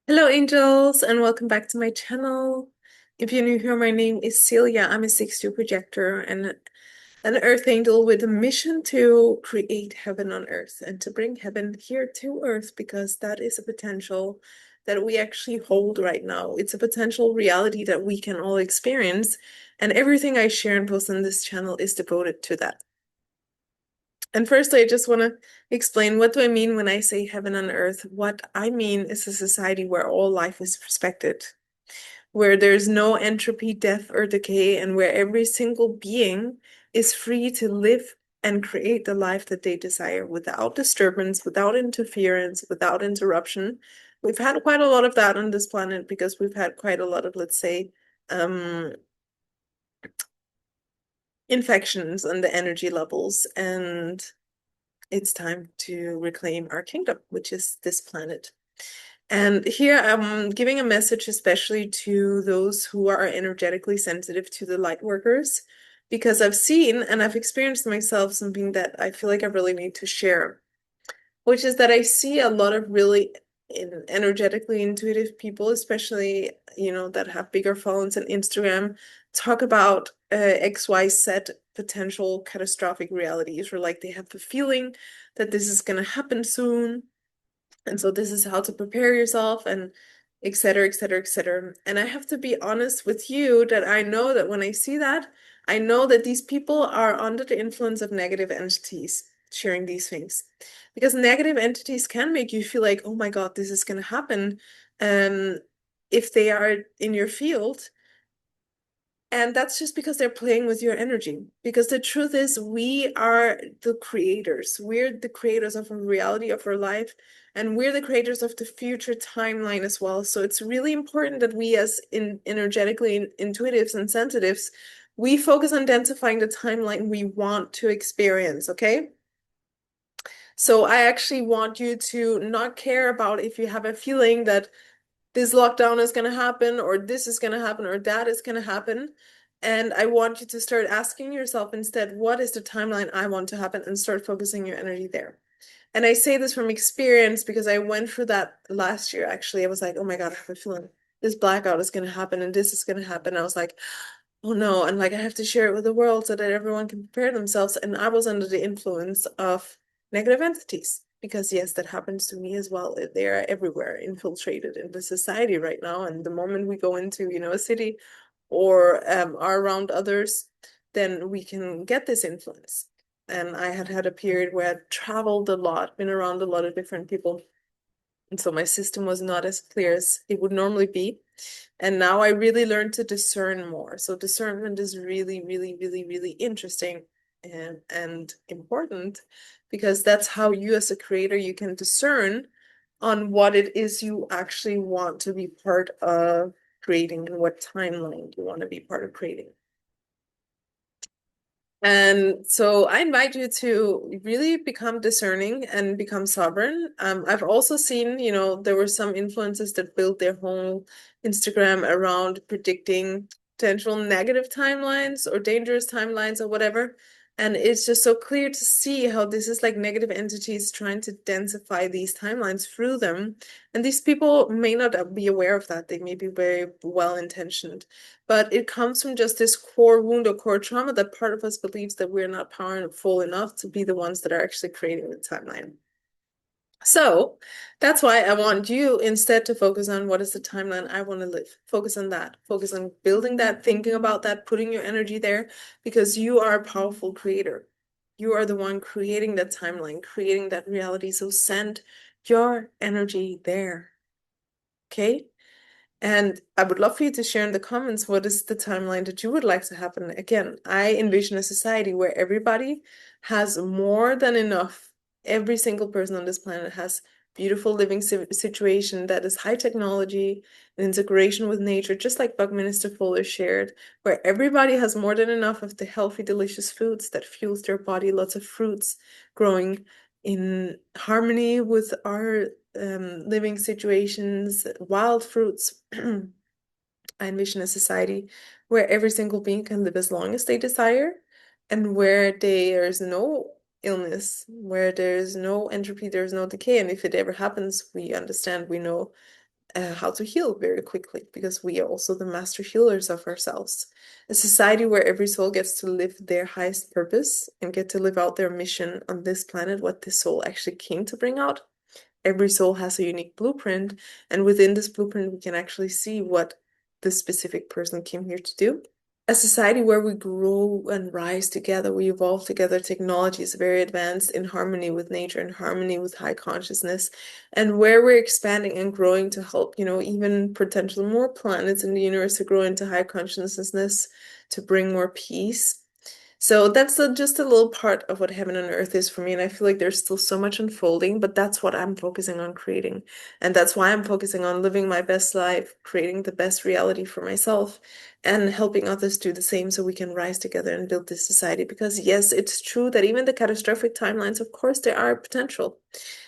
Hello, angels, and welcome back to my channel. If you're new here, my name is Celia. I'm a 6-2 projector and an earth angel with a mission to create heaven on earth and to bring heaven here to earth because that is a potential that we actually hold right now. It's a potential reality that we can all experience, and everything I share and post on this channel is devoted to that. And first, I just want to explain what do I mean when I say heaven on earth. What I mean is a society where all life is respected, where there's no entropy, death, or decay, and where every single being is free to live and create the life that they desire without disturbance, without interference, without interruption. We've had quite a lot of that on this planet because we've had quite a lot of, let's say, um, infections on the energy levels, and it's time to reclaim our kingdom, which is this planet. And here I'm giving a message, especially to those who are energetically sensitive to the light workers, because I've seen and I've experienced myself something that I feel like I really need to share, which is that I see a lot of really energetically intuitive people, especially, that have bigger phones and Instagram, talk about XYZ potential catastrophic realities, or like they have the feeling that this is going to happen soon. And so this is how to prepare yourself and et cetera, et cetera, et cetera. And I have to be honest with you that I know that when I see that, I know that these people are under the influence of negative entities sharing these things. Because negative entities can make you feel like, oh my God, this is going to happen. Um, if they are in your field, and that's just because they're playing with your energy. Because the truth is, we are the creators. We're the creators of a reality of our life, and we're the creators of the future timeline as well. So it's really important that we, as energetically intuitives and sensitives, we focus on identifying the timeline we want to experience, okay? So I actually want you to not care about if you have a feeling that this lockdown is going to happen, or this is going to happen, or that is going to happen. And I want you to start asking yourself instead, what is the timeline I want to happen, and start focusing your energy there. And I say this from experience because I went through that last year. Actually, I was like, oh my God, I have a feeling this blackout is going to happen and this is going to happen. I was like, oh no. And like, I have to share it with the world so that everyone can prepare themselves. And I was under the influence of negative entities. Because yes, that happens to me as well. They are everywhere, infiltrated in the society right now. And the moment we go into, a city or are around others, then we can get this influence. And I had had a period where I traveled a lot, been around a lot of different people. And so my system was not as clear as it would normally be. And now I really learned to discern more. So discernment is really, really, really, really interesting and important, because that's how you as a creator, you can discern on what it is you actually want to be part of creating and what timeline you want to be part of creating. And so I invite you to really become discerning and become sovereign. I've also seen, there were some influencers that built their whole Instagram around predicting potential negative timelines or dangerous timelines or whatever. And it's just so clear to see how this is like negative entities trying to densify these timelines through them. And these people may not be aware of that. They may be very well intentioned. But it comes from just this core wound or core trauma that part of us believes that we're not powerful enough to be the ones that are actually creating the timeline. So that's why I want you instead to focus on what is the timeline I want to live. Focus on that. Focus on building that, thinking about that, putting your energy there, because you are a powerful creator. You are the one creating that timeline, creating that reality. So send your energy there. Okay? And I would love for you to share in the comments what is the timeline that you would like to happen. Again, I envision a society where everybody has more than enough. Every single person on this planet has beautiful living situation that is high technology and integration with nature, just like Buckminster Fuller shared, where everybody has more than enough of the healthy, delicious foods that fuels their body, lots of fruits growing in harmony with our living situations, wild fruits. I envision a society where every single being can live as long as they desire, and where there's no illness, where there's no entropy, there's no decay. And if it ever happens, we understand, we know how to heal very quickly, because we are also the master healers of ourselves. A society where every soul gets to live their highest purpose and get to live out their mission on this planet, what this soul actually came to bring out. Every soul has a unique blueprint, and within this blueprint, we can actually see what this specific person came here to do. A society where we grow and rise together, we evolve together. Technology is very advanced, in harmony with nature, in harmony with high consciousness, and where we're expanding and growing to help, even potentially more planets in the universe to grow into high consciousness, to bring more peace. So that's just a little part of what heaven and earth is for me. And I feel like there's still so much unfolding, but that's what I'm focusing on creating. And that's why I'm focusing on living my best life, creating the best reality for myself, and helping others do the same so we can rise together and build this society. Because yes, it's true that even the catastrophic timelines, of course, they are potential.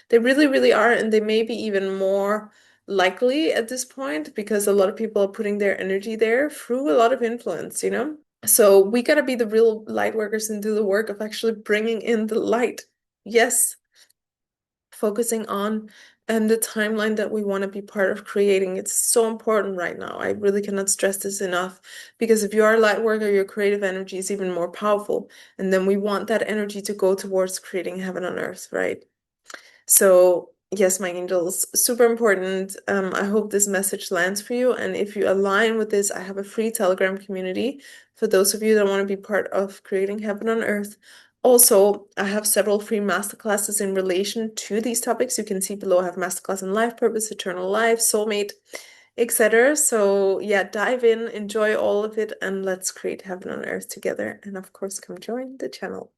They really, really are. And they may be even more likely at this point because a lot of people are putting their energy there through a lot of influence. So we gotta be the real light workers and do the work of actually bringing in the light. Yes, focusing on and the timeline that we want to be part of creating. It's so important right now. I really cannot stress this enough, because if you are a light worker, your creative energy is even more powerful. And then we want that energy to go towards creating heaven on earth, right? So, yes, my angels, super important. I hope this message lands for you. And if you align with this, I have a free Telegram community for those of you that want to be part of creating heaven on earth. Also, I have several free masterclasses in relation to these topics. You can see below, I have masterclass in life purpose, eternal life, soulmate, etc. So, yeah, dive in, enjoy all of it, and let's create heaven on earth together. And of course, come join the channel.